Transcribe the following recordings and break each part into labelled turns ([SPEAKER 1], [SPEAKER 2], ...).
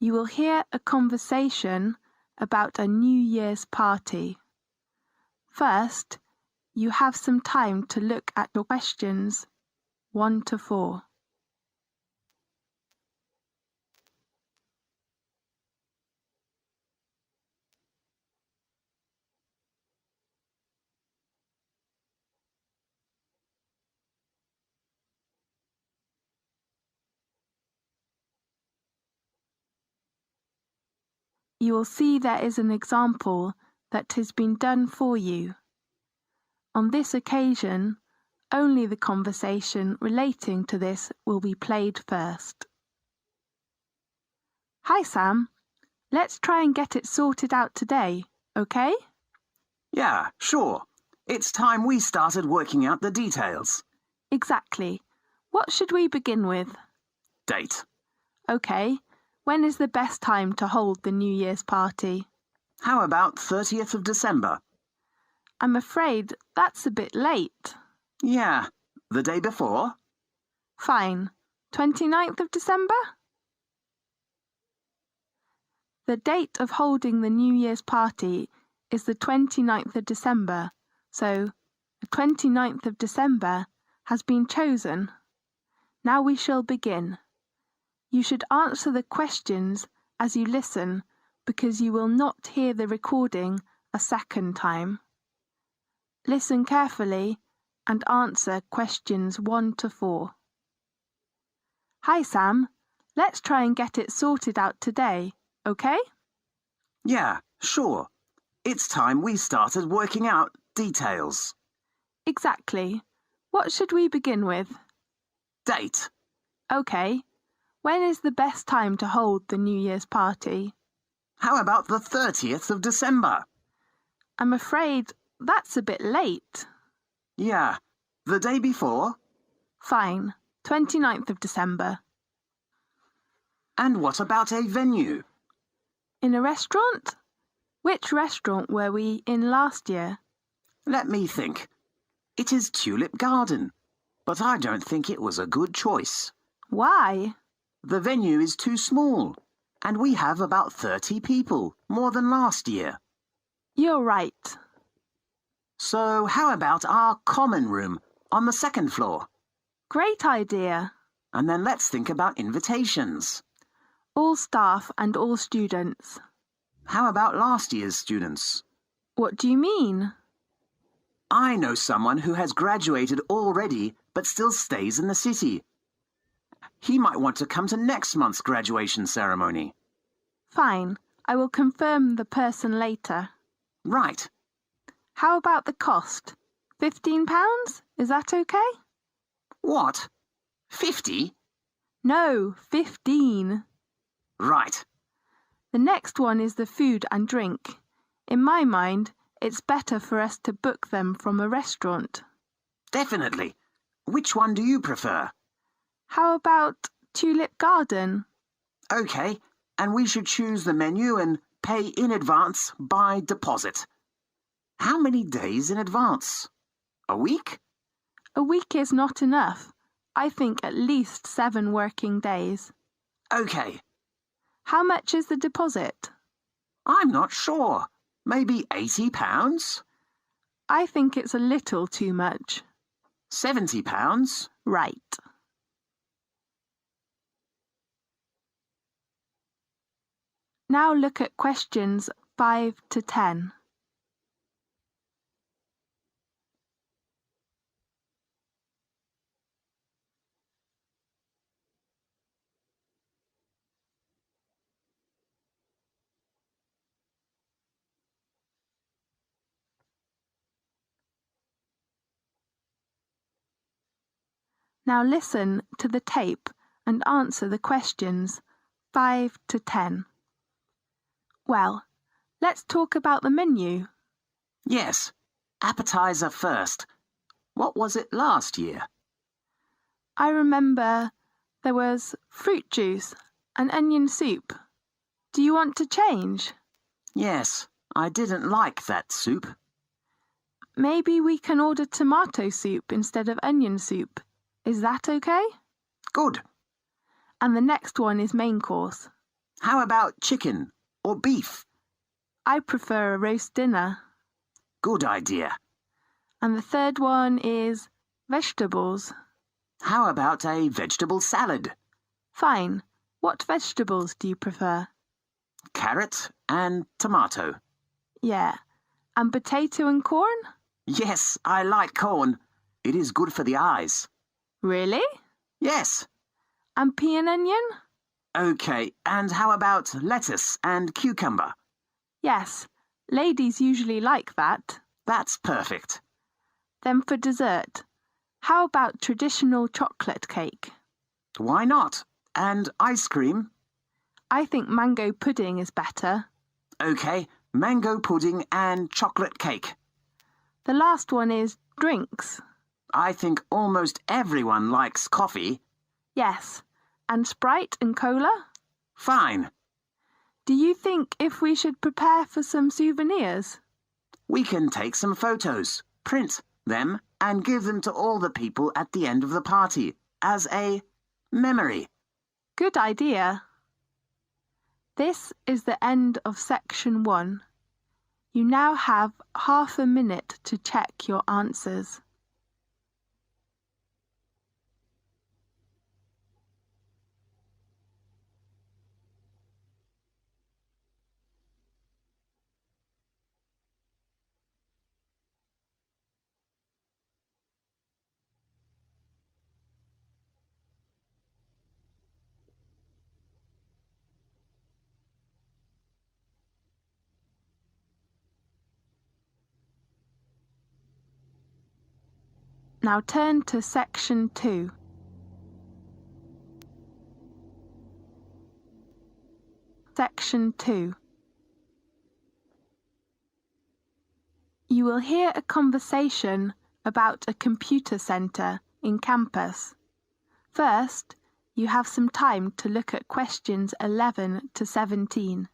[SPEAKER 1] You will hear a conversation about a New Year's party. First, you have some time to look at your questions 1 to 4. You will see there is an example that has been done for you. On this occasion, only the conversation relating to this will be played first. Hi Sam, let's try and get it sorted out today, okay?
[SPEAKER 2] Yeah, sure. It's time we started working out the details.
[SPEAKER 1] Exactly. What should we begin with?
[SPEAKER 2] Date.
[SPEAKER 1] Okay. When is the best time to hold the New Year's party?
[SPEAKER 2] How about 30th of December?
[SPEAKER 1] I'm afraid that's a bit late.
[SPEAKER 2] Yeah, the day before?
[SPEAKER 1] Fine. 29th of December? The date of holding the New Year's party is the 29th of December, so the 29th of December has been chosen. Now we shall begin. You should answer the questions as you listen because you will not hear the recording a second time. Listen carefully and answer questions 1 to 4. Hi Sam, let's try and get it sorted out today, okay?
[SPEAKER 2] Yeah, sure. It's time we started working out details.
[SPEAKER 1] Exactly. What should we begin with?
[SPEAKER 2] Date.
[SPEAKER 1] Okay. When is the best time to hold the New Year's party?
[SPEAKER 2] How about the 30th of December?
[SPEAKER 1] I'm afraid that's a bit late.
[SPEAKER 2] Yeah, the day before?
[SPEAKER 1] Fine. 29th of December.
[SPEAKER 2] And what about a venue?
[SPEAKER 1] In a restaurant? Which restaurant were we in last year?
[SPEAKER 2] Let me think. It is Tulip Garden, but I don't think it was a good choice.
[SPEAKER 1] Why?
[SPEAKER 2] The venue is too small, and we have about 30 people, more than last year.
[SPEAKER 1] You're right.
[SPEAKER 2] So how about our common room on the second floor?
[SPEAKER 1] Great idea.
[SPEAKER 2] And then let's think about invitations.
[SPEAKER 1] All staff and all students.
[SPEAKER 2] How about last year's students?
[SPEAKER 1] What do you mean?
[SPEAKER 2] I know someone who has graduated already but still stays in the city. He might want to come to next month's graduation ceremony.
[SPEAKER 1] Fine. I will confirm the person later.
[SPEAKER 2] Right.
[SPEAKER 1] How about the cost? £15? Is that okay?
[SPEAKER 2] What? 50?
[SPEAKER 1] No, 15.
[SPEAKER 2] Right.
[SPEAKER 1] The next one is the food and drink. In my mind, it's better for us to book them from a restaurant.
[SPEAKER 2] Definitely. Which one do you prefer?
[SPEAKER 1] How about Tulip Garden?
[SPEAKER 2] Okay, and we should choose the menu and pay in advance by deposit. How many days in advance? A week?
[SPEAKER 1] A week is not enough. I think at least 7 working days.
[SPEAKER 2] Okay.
[SPEAKER 1] How much is the deposit?
[SPEAKER 2] I'm not sure. Maybe £80?
[SPEAKER 1] I think it's a little too much.
[SPEAKER 2] £70?
[SPEAKER 1] Right. Now look at questions 5 to 10. Now listen to the tape and answer the questions 5 to 10. Well, let's talk about the menu.
[SPEAKER 2] Yes. Appetizer first. What was it last year?
[SPEAKER 1] I remember there was fruit juice and onion soup. Do you want to change?
[SPEAKER 2] Yes, I didn't like that soup.
[SPEAKER 1] Maybe we can order tomato soup instead of onion soup. Is that okay?
[SPEAKER 2] Good.
[SPEAKER 1] And the next one is main course.
[SPEAKER 2] How about chicken or beef?
[SPEAKER 1] I prefer a roast dinner.
[SPEAKER 2] Good idea.
[SPEAKER 1] And the third one is vegetables.
[SPEAKER 2] How about a vegetable salad?
[SPEAKER 1] Fine. What vegetables do you prefer?
[SPEAKER 2] Carrot and tomato.
[SPEAKER 1] Yeah. And potato and corn?
[SPEAKER 2] Yes, I like corn. It is good for the eyes.
[SPEAKER 1] Really?
[SPEAKER 2] Yes.
[SPEAKER 1] And pea and onion?
[SPEAKER 2] Okay, and how about lettuce and cucumber?
[SPEAKER 1] Yes. Ladies usually like that.
[SPEAKER 2] That's perfect.
[SPEAKER 1] Then for dessert, how about traditional chocolate cake?
[SPEAKER 2] Why not? And ice cream?
[SPEAKER 1] I think mango pudding is better.
[SPEAKER 2] Okay, mango pudding and chocolate cake.
[SPEAKER 1] The last one is drinks.
[SPEAKER 2] I think almost everyone likes coffee.
[SPEAKER 1] Yes. And Sprite and cola?
[SPEAKER 2] Fine.
[SPEAKER 1] Do you think if we should prepare for some souvenirs?
[SPEAKER 2] We can take some photos, print them, and give them to all the people at the end of the party as a memory.
[SPEAKER 1] Good idea. This is the end of section 1. You now have half a minute to check your answers. Now turn to section 2. Section 2. You will hear a conversation about a computer centre in campus. First, you have some time to look at questions 11 to 17.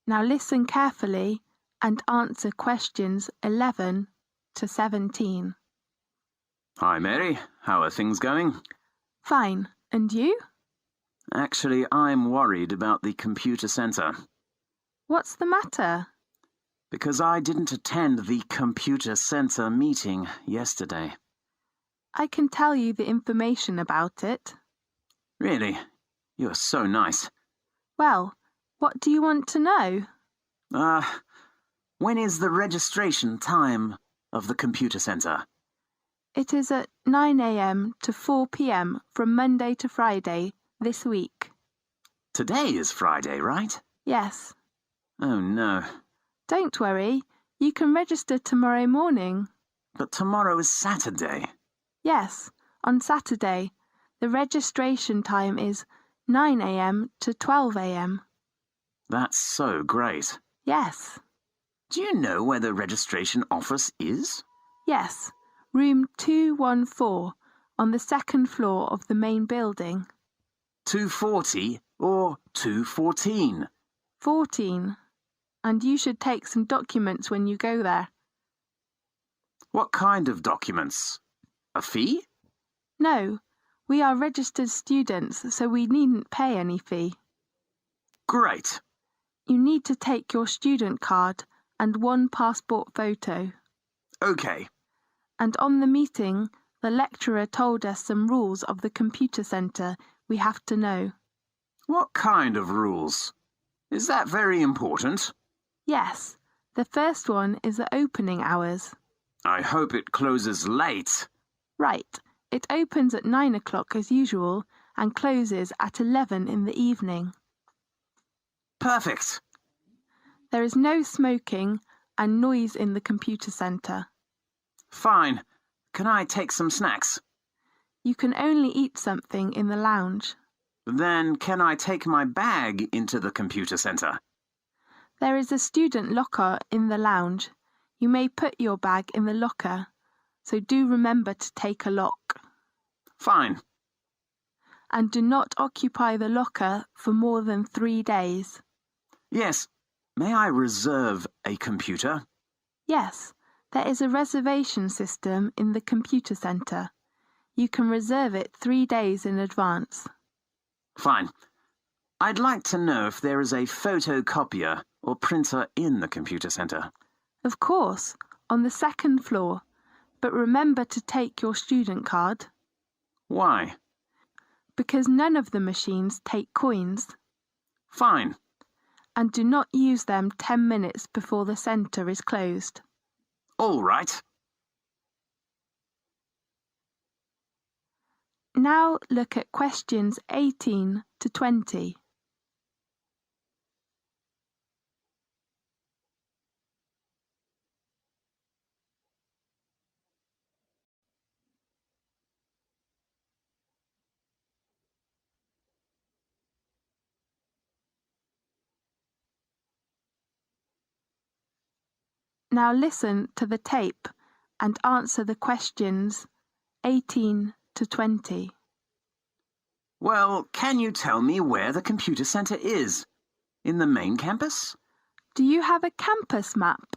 [SPEAKER 1] Now listen carefully and answer questions 11 to 17.
[SPEAKER 2] Hi, Mary. How are things going?
[SPEAKER 1] Fine. And you?
[SPEAKER 2] Actually, I'm worried about the computer centre.
[SPEAKER 1] What's the matter?
[SPEAKER 2] Because I didn't attend the computer centre meeting yesterday.
[SPEAKER 1] I can tell you the information about it.
[SPEAKER 2] Really? You're so nice.
[SPEAKER 1] Well, what do you want to know?
[SPEAKER 2] When is the registration time of the computer centre?
[SPEAKER 1] It is at 9 a.m. to 4 p.m. from Monday to Friday this week.
[SPEAKER 2] Today is Friday, right?
[SPEAKER 1] Yes.
[SPEAKER 2] Oh no.
[SPEAKER 1] Don't worry, you can register tomorrow morning.
[SPEAKER 2] But tomorrow is Saturday.
[SPEAKER 1] Yes, on Saturday. The registration time is 9 a.m. to 12 a.m.
[SPEAKER 2] That's so great.
[SPEAKER 1] Yes.
[SPEAKER 2] Do you know where the registration office is?
[SPEAKER 1] Yes, room 214 on the second floor of the main building.
[SPEAKER 2] 240 or 214?
[SPEAKER 1] 14. And you should take some documents when you go there.
[SPEAKER 2] What kind of documents? A fee?
[SPEAKER 1] No, we are registered students, so we needn't pay any fee.
[SPEAKER 2] Great.
[SPEAKER 1] You need to take your student card and one passport photo.
[SPEAKER 2] Okay.
[SPEAKER 1] And on the meeting, the lecturer told us some rules of the computer centre we have to know.
[SPEAKER 2] What kind of rules? Is that very important?
[SPEAKER 1] Yes, the first one is the opening hours.
[SPEAKER 2] I hope it closes late.
[SPEAKER 1] Right, it opens at 9 o'clock as usual and closes at 11 in the evening.
[SPEAKER 2] Perfect.
[SPEAKER 1] There is no smoking and noise in the computer centre.
[SPEAKER 2] Fine. Can I take some snacks?
[SPEAKER 1] You can only eat something in the lounge.
[SPEAKER 2] Then can I take my bag into the computer centre?
[SPEAKER 1] There is a student locker in the lounge. You may put your bag in the locker, so do remember to take a lock.
[SPEAKER 2] Fine.
[SPEAKER 1] And do not occupy the locker for more than 3 days.
[SPEAKER 2] Yes. May I reserve a computer?
[SPEAKER 1] Yes, there is a reservation system in the computer centre. You can reserve it 3 days in advance.
[SPEAKER 2] Fine. I'd like to know if there is a photocopier or printer in the computer centre.
[SPEAKER 1] Of course, on the 2nd floor, but remember to take your student card.
[SPEAKER 2] Why?
[SPEAKER 1] Because none of the machines take coins.
[SPEAKER 2] Fine.
[SPEAKER 1] And do not use them 10 minutes before the centre is closed.
[SPEAKER 2] All right.
[SPEAKER 1] Now look at questions 18 to 20. Now listen to the tape and answer the questions 18 to 20.
[SPEAKER 2] Well, can you tell me where the computer centre is? In the main campus?
[SPEAKER 1] Do you have a campus map?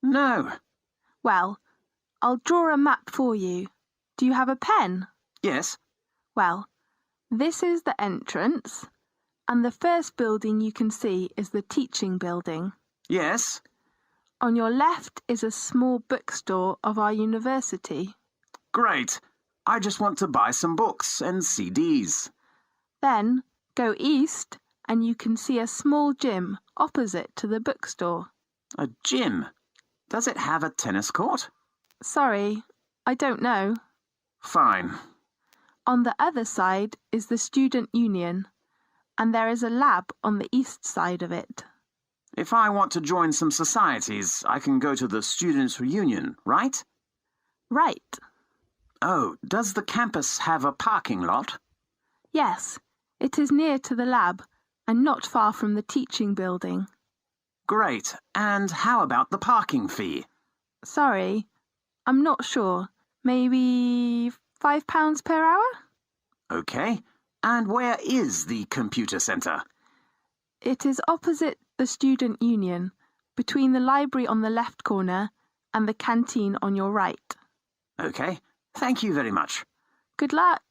[SPEAKER 2] No.
[SPEAKER 1] Well, I'll draw a map for you. Do you have a pen?
[SPEAKER 2] Yes.
[SPEAKER 1] Well, this is the entrance, and the first building you can see is the teaching building.
[SPEAKER 2] Yes.
[SPEAKER 1] On your left is a small bookstore of our university.
[SPEAKER 2] Great. I just want to buy some books and CDs.
[SPEAKER 1] Then go east and you can see a small gym opposite to the bookstore.
[SPEAKER 2] A gym? Does it have a tennis court?
[SPEAKER 1] Sorry, I don't know.
[SPEAKER 2] Fine.
[SPEAKER 1] On the other side is the student union, and there is a lab on the east side of it.
[SPEAKER 2] If I want to join some societies, I can go to the students' reunion, right?
[SPEAKER 1] Right.
[SPEAKER 2] Oh, does the campus have a parking lot?
[SPEAKER 1] Yes, it is near to the lab and not far from the teaching building.
[SPEAKER 2] Great. And how about the parking fee?
[SPEAKER 1] Sorry, I'm not sure. Maybe £5 per hour?
[SPEAKER 2] Okay. And where is the computer centre?
[SPEAKER 1] It is opposite the student union, between the library on the left corner and the canteen on your right.
[SPEAKER 2] Okay. Thank you very much.
[SPEAKER 1] Good luck.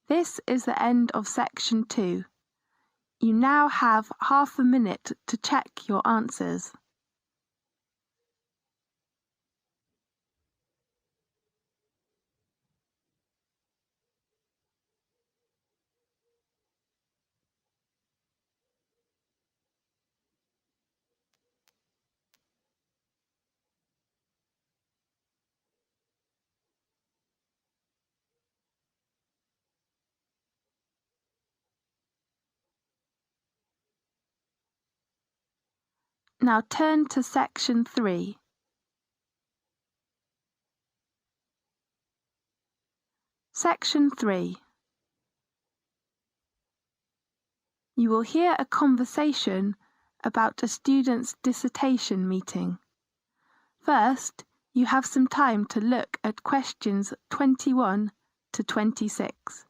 [SPEAKER 1] This is the end of section 2. You now have half a minute to check your answers. Now turn to section 3. Section 3. You will hear a conversation about a student's dissertation meeting. First, you have some time to look at questions 21 to 26.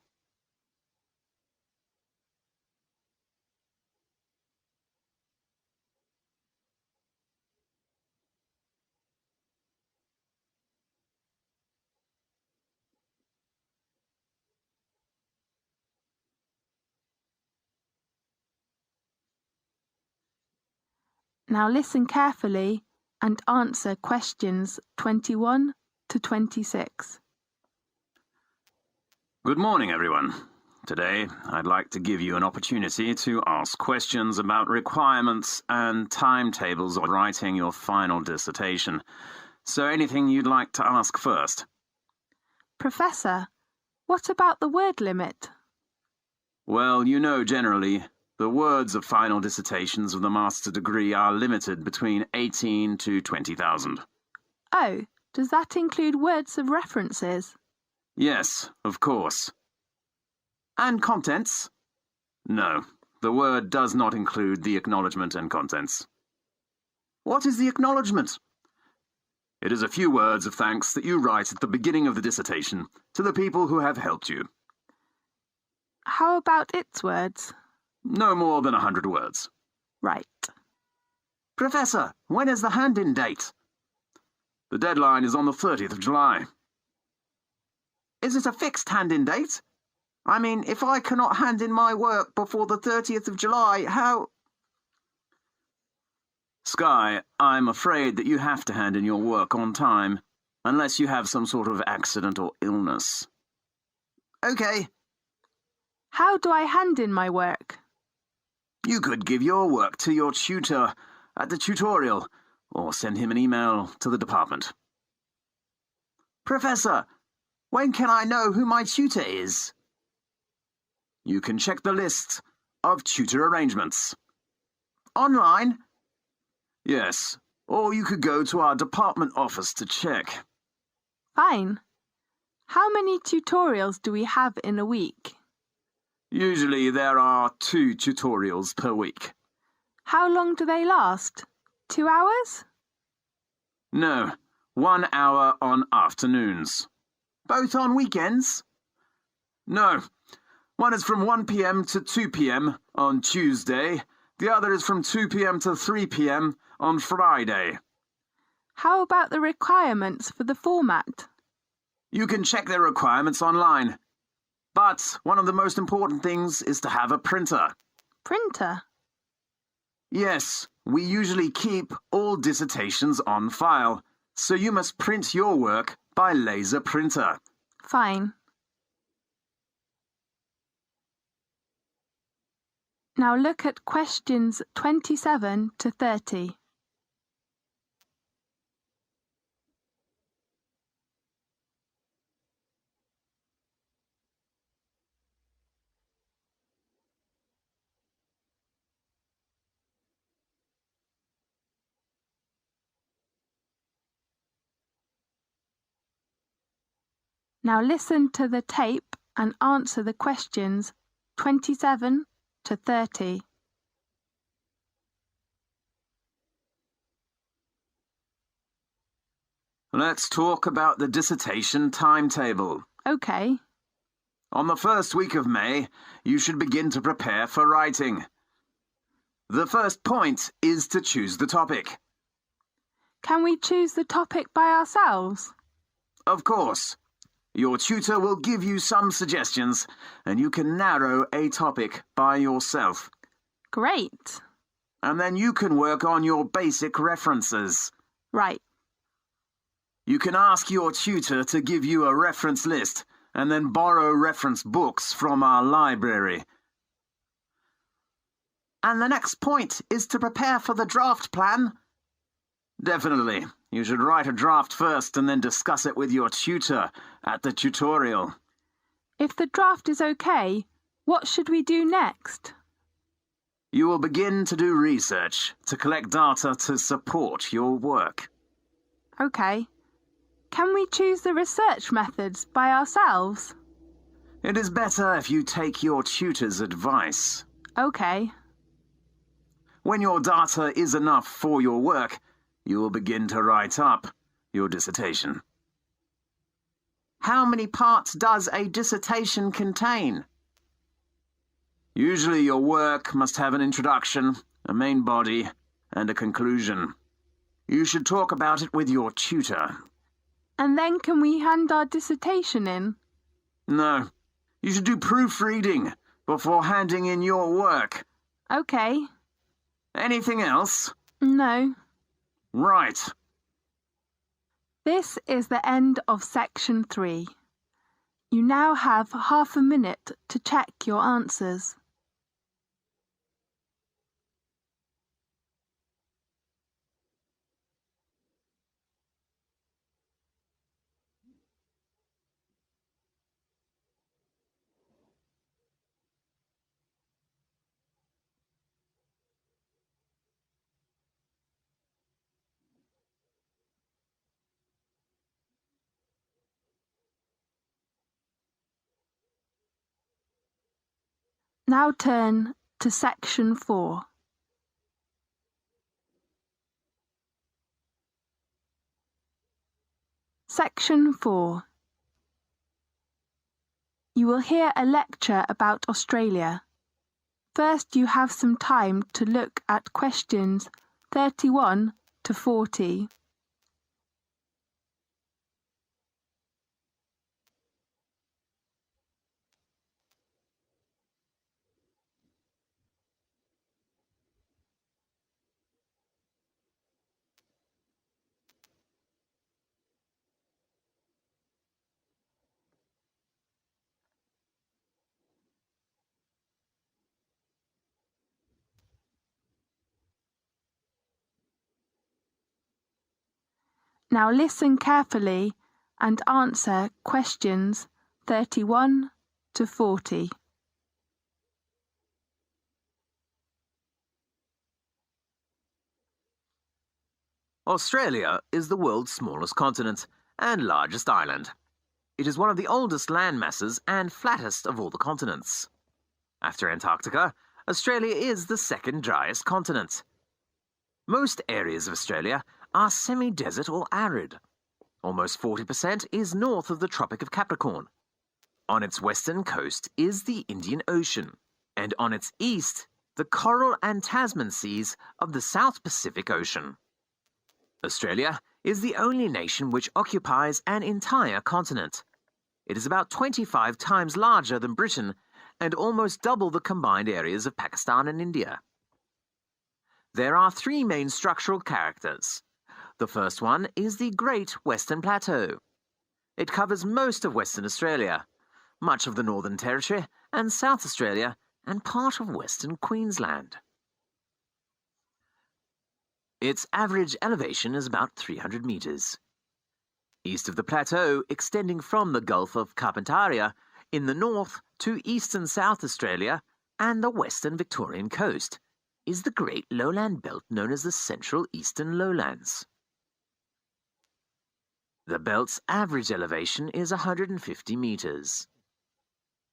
[SPEAKER 1] Now listen carefully and answer questions 21 to 26.
[SPEAKER 2] Good morning, everyone. Today, I'd like to give you an opportunity to ask questions about requirements and timetables of writing your final dissertation. So anything you'd like to ask first?
[SPEAKER 1] Professor, what about the word limit?
[SPEAKER 2] Well, you know generally, the words of final dissertations of the master degree are limited between 18 to 20,000.
[SPEAKER 1] Oh, does that include words of references?
[SPEAKER 2] Yes, of course. And contents? No, the word does not include the acknowledgement and contents. What is the acknowledgement? It is a few words of thanks that you write at the beginning of the dissertation to the people who have helped you.
[SPEAKER 1] How about its words?
[SPEAKER 2] No more than 100 words.
[SPEAKER 1] Right.
[SPEAKER 2] Professor, when is the hand-in date? The deadline is on the 30th of July. Is it a fixed hand-in date? I mean, if I cannot hand in my work before the 30th of July, how... Sky, I'm afraid that you have to hand in your work on time, unless you have some sort of accident or illness. Okay.
[SPEAKER 1] How do I hand in my work?
[SPEAKER 2] You could give your work to your tutor at the tutorial, or send him an email to the department. Professor, when can I know who my tutor is? You can check the list of tutor arrangements. Online? Yes, or you could go to our department office to check.
[SPEAKER 1] Fine. How many tutorials do we have in a week?
[SPEAKER 2] Usually there are 2 tutorials per week.
[SPEAKER 1] How long do they last? 2 hours?
[SPEAKER 2] No, 1 hour on afternoons. Both on weekends? No. One is from 1 p.m. to 2 p.m. on Tuesday. The other is from 2 p.m. to 3 p.m. on Friday.
[SPEAKER 1] How about the requirements for the format?
[SPEAKER 2] You can check their requirements online. But one of the most important things is to have a printer.
[SPEAKER 1] Printer?
[SPEAKER 2] Yes, we usually keep all dissertations on file, so you must print your work by laser printer.
[SPEAKER 1] Fine. Now look at questions 27 to 30. Now listen to the tape and answer the questions 27 to 30.
[SPEAKER 2] Let's talk about the dissertation timetable.
[SPEAKER 1] Okay.
[SPEAKER 2] On the first week of May, you should begin to prepare for writing. The first point is to choose the topic.
[SPEAKER 1] Can we choose the topic by ourselves?
[SPEAKER 2] Of course. Your tutor will give you some suggestions, and you can narrow a topic by yourself.
[SPEAKER 1] Great.
[SPEAKER 2] And then you can work on your basic references.
[SPEAKER 1] Right.
[SPEAKER 2] You can ask your tutor to give you a reference list, and then borrow reference books from our library. And the next point is to prepare for the draft plan. Definitely. You should write a draft first and then discuss it with your tutor at the tutorial.
[SPEAKER 1] If the draft is okay, what should we do next?
[SPEAKER 2] You will begin to do research to collect data to support your work.
[SPEAKER 1] Okay. Can we choose the research methods by ourselves?
[SPEAKER 2] It is better if you take your tutor's advice.
[SPEAKER 1] Okay.
[SPEAKER 2] When your data is enough for your work, you will begin to write up your dissertation. How many parts does a dissertation contain? Usually your work must have an introduction, a main body, and a conclusion. You should talk about it with your tutor.
[SPEAKER 1] And then can we hand our dissertation in?
[SPEAKER 2] No. You should do proofreading before handing in your work.
[SPEAKER 1] Okay.
[SPEAKER 2] Anything else?
[SPEAKER 1] No.
[SPEAKER 2] Right.
[SPEAKER 1] This is the end of section 3. You now have half a minute to check your answers. Now turn to Section 4. Section 4. You will hear a lecture about Australia. First, you have some time to look at questions 31 to 40. Now listen carefully and answer questions 31 to 40.
[SPEAKER 3] Australia is the world's smallest continent and largest island. It is one of the oldest land masses and flattest of all the continents. After Antarctica, Australia is the second driest continent. Most areas of Australia are semi-desert or arid. Almost 40% is north of the Tropic of Capricorn. On its western coast is the Indian Ocean, and on its east, the Coral and Tasman Seas of the South Pacific Ocean. Australia is the only nation which occupies an entire continent. It is about 25 times larger than Britain and almost double the combined areas of Pakistan and India. There are three main structural characters. The first one is the Great Western Plateau. It covers most of Western Australia, much of the Northern Territory and South Australia, and part of Western Queensland. Its average elevation is about 300 metres. East of the plateau, extending from the Gulf of Carpentaria in the north to eastern South Australia and the western Victorian coast, is the great lowland belt known as the Central Eastern Lowlands. The belt's average elevation is 150 metres.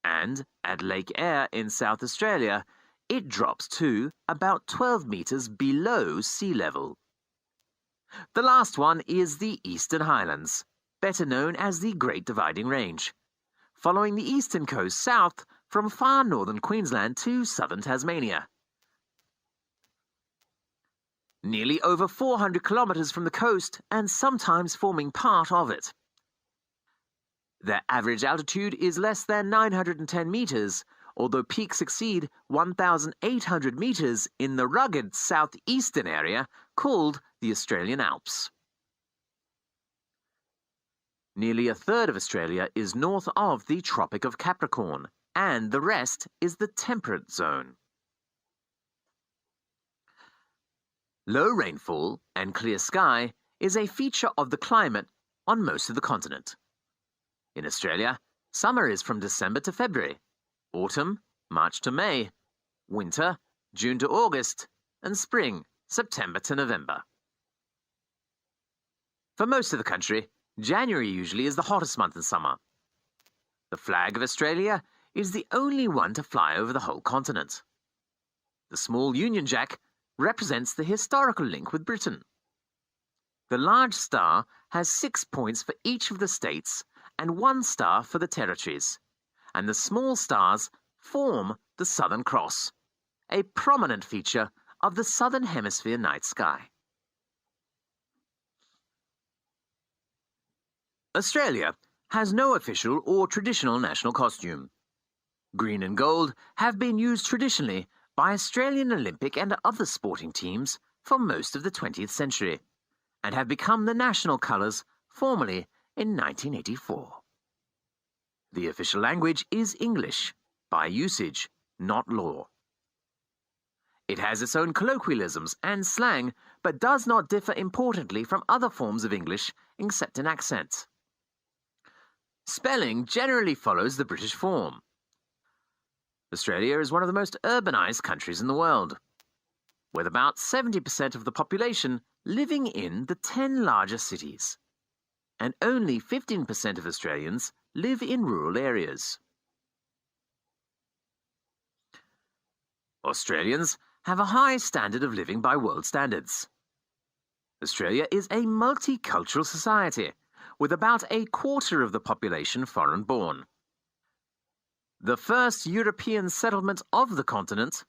[SPEAKER 3] And at Lake Eyre in South Australia, it drops to about 12 metres below sea level. The last one is the Eastern Highlands, better known as the Great Dividing Range, following the eastern coast south from far northern Queensland to southern Tasmania. Nearly over 400 kilometres from the coast and sometimes forming part of it. Their average altitude is less than 910 metres, although peaks exceed 1,800 metres in the rugged southeastern area called the Australian Alps. Nearly a third of Australia is north of the Tropic of Capricorn, and the rest is the temperate zone. Low rainfall and clear sky is a feature of the climate on most of the continent. In Australia, summer is from December to February, autumn, March to May, winter, June to August, and spring, September to November. For most of the country, January usually is the hottest month in summer. The flag of Australia is the only one to fly over the whole continent. The small Union Jack represents the historical link with Britain. The large star has 6 points for each of the states and 1 star for the territories, and the small stars form the Southern Cross, a prominent feature of the Southern Hemisphere night sky. Australia has no official or traditional national costume. Green and gold have been used traditionally by Australian Olympic and other sporting teams for most of the 20th century, and have become the national colours formally in 1984. The official language is English, by usage, not law. It has its own colloquialisms and slang, but does not differ importantly from other forms of English except in accent. Spelling generally follows the British form. Australia is one of the most urbanised countries in the world, with about 70% of the population living in the 10 largest cities, and only 15% of Australians live in rural areas. Australians have a high standard of living by world standards. Australia is a multicultural society, with about a quarter of the population foreign-born. The first European settlement of the continent,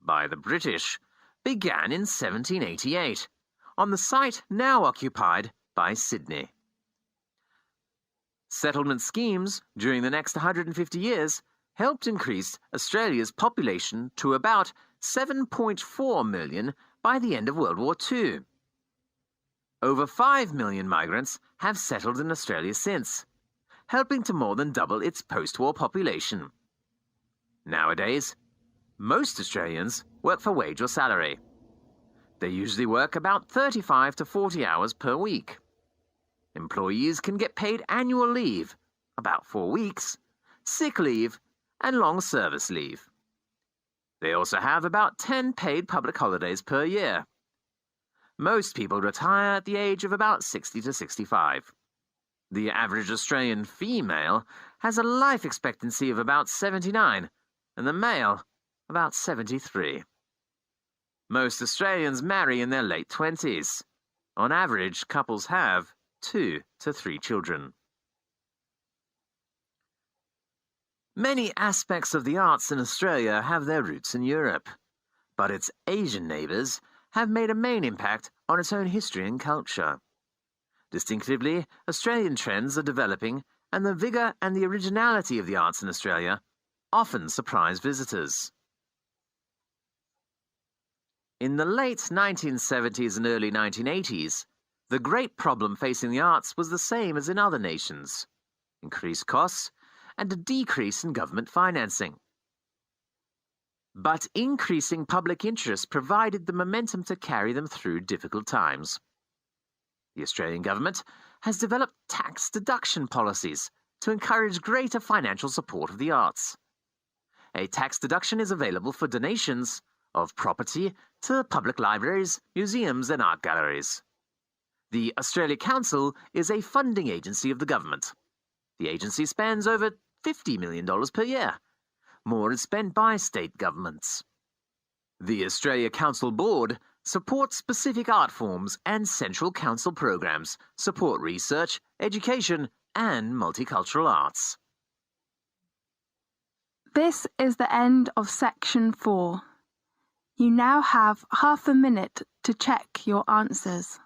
[SPEAKER 3] by the British, began in 1788, on the site now occupied by Sydney. Settlement schemes during the next 150 years helped increase Australia's population to about 7.4 million by the end of World War II. Over 5 million migrants have settled in Australia since, helping to more than double its post-war population. Nowadays, most Australians work for wage or salary. They usually work about 35 to 40 hours per week. Employees can get paid annual leave, about 4 weeks, sick leave, and long service leave. They also have about 10 paid public holidays per year. Most people retire at the age of about 60 to 65. The average Australian female has a life expectancy of about 79, and the male about 73. Most Australians marry in their late 20s. On average, couples have 2 to 3 children. Many aspects of the arts in Australia have their roots in Europe, but its Asian neighbours have made a main impact on its own history and culture. Distinctively, Australian trends are developing, and the vigour and the originality of the arts in Australia often surprise visitors. In the late 1970s and early 1980s, the great problem facing the arts was the same as in other nations: increased costs and a decrease in government financing. But increasing public interest provided the momentum to carry them through difficult times. The Australian government has developed tax deduction policies to encourage greater financial support of the arts. A tax deduction is available for donations of property to public libraries, museums, and art galleries. The Australia Council is a funding agency of the government. The agency spends over $50 million per year. More is spent by state governments. The Australia Council Board supports specific art forms, and Central Council programs support research, education, and multicultural arts.
[SPEAKER 1] This is the end of section 4. You now have half a minute to check your answers.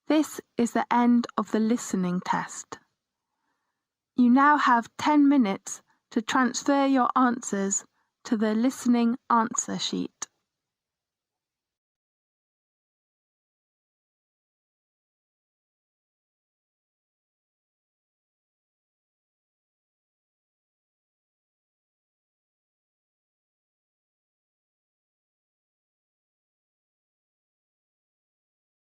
[SPEAKER 1] This is the end of the listening test. You now have 10 minutes to transfer your answers to the listening answer sheet.